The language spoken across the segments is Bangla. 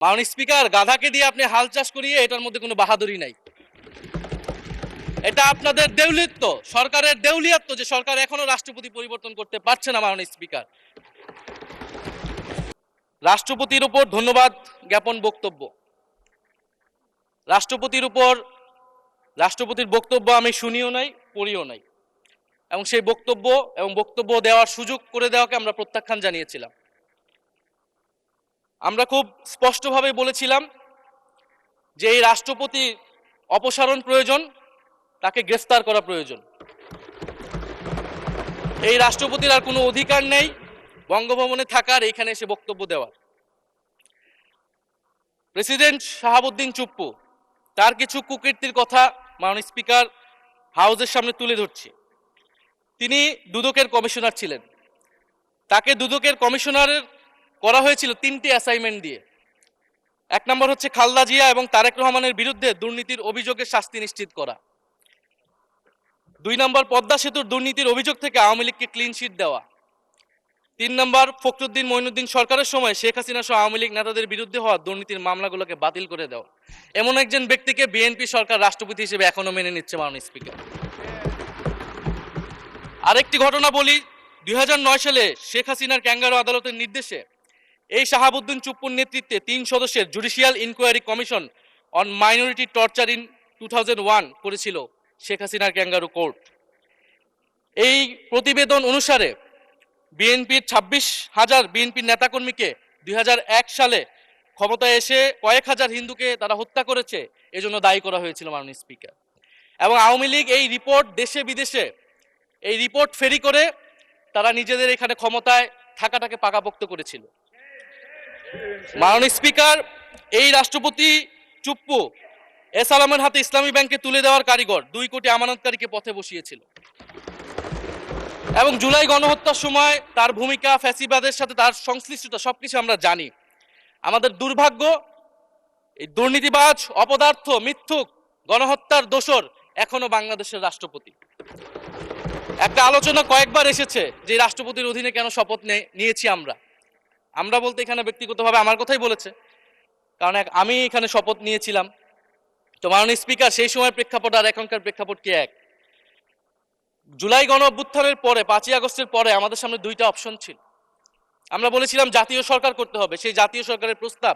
মাননীয় স্পিকার, গাধাকে দিয়ে আপনি হাল চাষ করিয়ে এটার মধ্যে কোনো বাহাদুরি নাই। এটা আপনাদের দেউলিত্ব, সরকারের দেউলিয়াত্ব যে সরকার এখনো রাষ্ট্রপতি পরিবর্তন করতে পারছে না। মাননীয় স্পিকার, রাষ্ট্রপতির উপর ধন্যবাদ জ্ঞাপন বক্তব্য, রাষ্ট্রপতির বক্তব্য আমি শুনিও নাই, পড়িও নাই, এবং সেই বক্তব্য দেওয়ার সুযোগ করে দেওয়াকে আমরা প্রত্যাখ্যান জানিয়েছিলাম। আমরা খুব স্পষ্টভাবে বলেছিলাম যে এই রাষ্ট্রপতি অপসারণ প্রয়োজন, তাকে গ্রেফতার করা প্রয়োজন। এই রাষ্ট্রপতির আর কোনো অধিকার নেই বঙ্গভবনে থাকার, এইখানে এসে বক্তব্য দেওয়ার। প্রেসিডেন্ট শাহাবুদ্দিন চুপ্পু, তার কিছু কুকীর্তির কথা মাননীয় স্পিকার হাউসের সামনে তুলে ধরছি। তিনি দুদকের কমিশনার ছিলেন। তাকে দুদকের কমিশনারের করা হয়েছিল 3টি অ্যাসাইনমেন্ট দিয়ে। 1 নম্বর হচ্ছে খালেদা জিয়া এবং তারেক রহমানের বিরুদ্ধে দুর্নীতির অভিযোগের শাস্তি নিশ্চিত করা। 2 নম্বর পদ্মা সেতুর দুর্নীতির অভিযোগ থেকে আওয়ামী লীগকে ক্লিন শিট দেওয়া। 3 নম্বর ফখরুদ্দিন মঈনুদ্দিন সরকারের সময় শেখ হাসিনা সহ আওয়ামী লীগ নেতাদের বিরুদ্ধে হওয়া দুর্নীতির মামলাগুলোকে বাতিল করে দেওয়া। এমন একজন ব্যক্তিকে বিএনপি সরকার রাষ্ট্রপতি হিসেবে এখনো মেনে নিচ্ছে। মাননীয় স্পিকার, আরেকটি ঘটনা বলি। 2009 সালে শেখ হাসিনার ক্যাঙ্গারু আদালতের নির্দেশে এই শাহাবুদ্দিন চুপ্পুর নেতৃত্বে 3 সদস্যের judicial inquiry commission on minority torture in 2001 করেছিল শেখ হাসিনার ক্যাঙ্গারু কোর্ট। এই প্রতিবেদন অনুসারে বিএনপির 26,000 বিএনপির নেতাকর্মীকে 2001 সালে ক্ষমতায় এসে কয়েক হাজার হিন্দুকে তারা হত্যা করেছে, এজন্য দায়ী করা হয়েছিল। মাননীয় স্পিকার, এবং আওয়ামী লীগ এই রিপোর্ট দেশে বিদেশে এই রিপোর্ট ফেরি করে তারা নিজেদের এখানে ক্ষমতায় থাকাটাকে পাকাপোক্ত করেছিল। মাননীয় স্পিকার, এই রাষ্ট্রপতি চুপ্পু এস আলমের হাতে ইসলামী ব্যাংকে তুলে দেওয়ার কারিগর, 2 কোটি আমানতকারীকে পথে বসিয়েছিল। এবং জুলাই গণহত্যার সময় তার ভূমিকা, ফ্যাসিবাদের সাথে তার সংশ্লিষ্টতা সবকিছু আমরা জানি। আমাদের দুর্ভাগ্য, এই দুর্নীতিবাজ, অপদার্থ, মিথ্যুক, গণহত্যার দোসর এখনো বাংলাদেশের রাষ্ট্রপতি। একটা আলোচনা কয়েকবার এসেছে যে রাষ্ট্রপতির অধীনে কেন শপথ নিয়েছি আমরা বলতে এখানে ব্যক্তিগতভাবে আমার কথাই বলেছে, কারণ আমি এখানে শপথ নিয়েছিলাম। তো মাননীয় স্পিকার, সেই সময় প্রেক্ষাপট আর এখনকার প্রেক্ষাপট কি এক? জুলাই গণ অভ্যুত্থানের পরে 5ই আগস্টের পরে আমাদের সামনে 2টা অপশন ছিল। আমরা বলেছিলাম জাতীয় সরকার করতে হবে, সেই জাতীয় সরকারের প্রস্তাব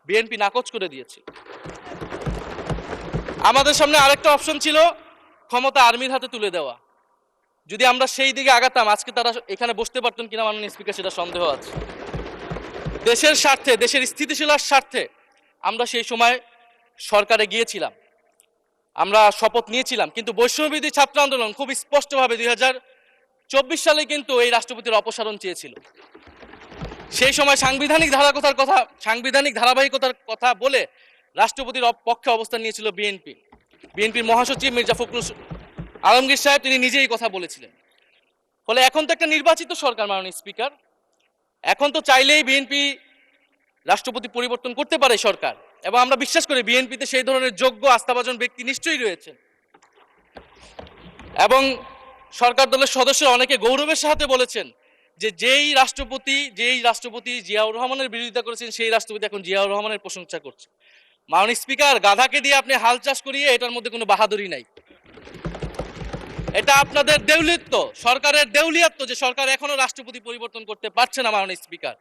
বিএনপি নাকচ করে দিয়েছে। আমাদের সামনে আরেকটা অপশন ছিল ক্ষমতা আর্মির হাতে তুলে দেওয়া। যদি আমরা সেই দিকে আগাতাম, আজকে তারা এখানে বসতে পারতেন কিনা মাননীয় স্পিকার সেটা সন্দেহ আছে। দেশের স্বার্থে, দেশের স্থিতিশীলার স্বার্থে আমরা সেই সময় সরকারে গিয়েছিলাম, আমরা শপথ নিয়েছিলাম। কিন্তু বৈষম্যবিরোধী ছাত্র আন্দোলন খুব স্পষ্টভাবে 2024 সালে কিন্তু এই রাষ্ট্রপতির অপসারণ চেয়েছিল। সেই সময় সাংবিধানিক ধারাবাহিকতার কথা বলে রাষ্ট্রপতির পক্ষে অবস্থান নিয়েছিল বিএনপির মহাসচিব মির্জা ফখরুল আলমগীর সাহেব, তিনি নিজেই কথা বলেছিলেন। ফলে এখন তো একটা নির্বাচিত সরকার। মাননীয় স্পিকার, এখন তো চাইলেই বিএনপি রাষ্ট্রপতি পরিবর্তন করতে পারে সরকার, এবং আমরা বিশ্বাস করি বিএনপিতে সেই ধরনের যোগ্য আস্থাভাজন ব্যক্তি নিশ্চয়ই রয়েছে। এবং সরকার দলের সদস্যরা অনেকে গৌরবের সাথে বলেছেন যে যেই রাষ্ট্রপতি জিয়াউর রহমানের বিরোধিতা করেছেন, সেই রাষ্ট্রপতি এখন জিয়াউর রহমানের প্রশংসা করছে। মাননীয় স্পিকার, গাধাকে দিয়ে আপনি হাল চাষ করিয়ে এটার মধ্যে কোনো বাহাদুরি নাই। এটা আপনাদের দেউলিত্ব, সরকারের দেউলিয়াত্ব যে সরকার এখনো রাষ্ট্রপতি পরিবর্তন করতে পারছে না। মাননীয় স্পিকার,